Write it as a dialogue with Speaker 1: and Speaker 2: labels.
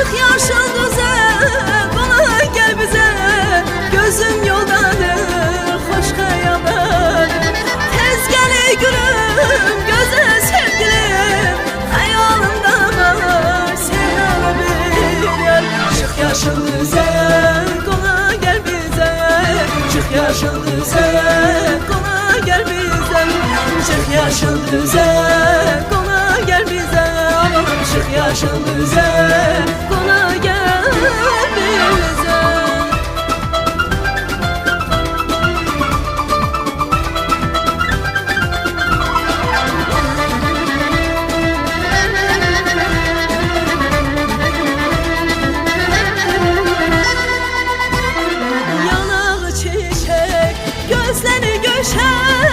Speaker 1: Çık yaşıl güzel, kola gel bize. Gözüm yoldadır, hoş hayaller. Tez gel gülüm, güzel sevgilim. Hayalımda var sevdalı bir yer. Çık yaşıl güzel, kola gel bize. Çık yaşıl güzel, kola gel bize. Çık yaşıl güzel, kola gel bize. Çık yaşıl güzel, kola gel bize. Yanağı çiçek, gözleri göşer.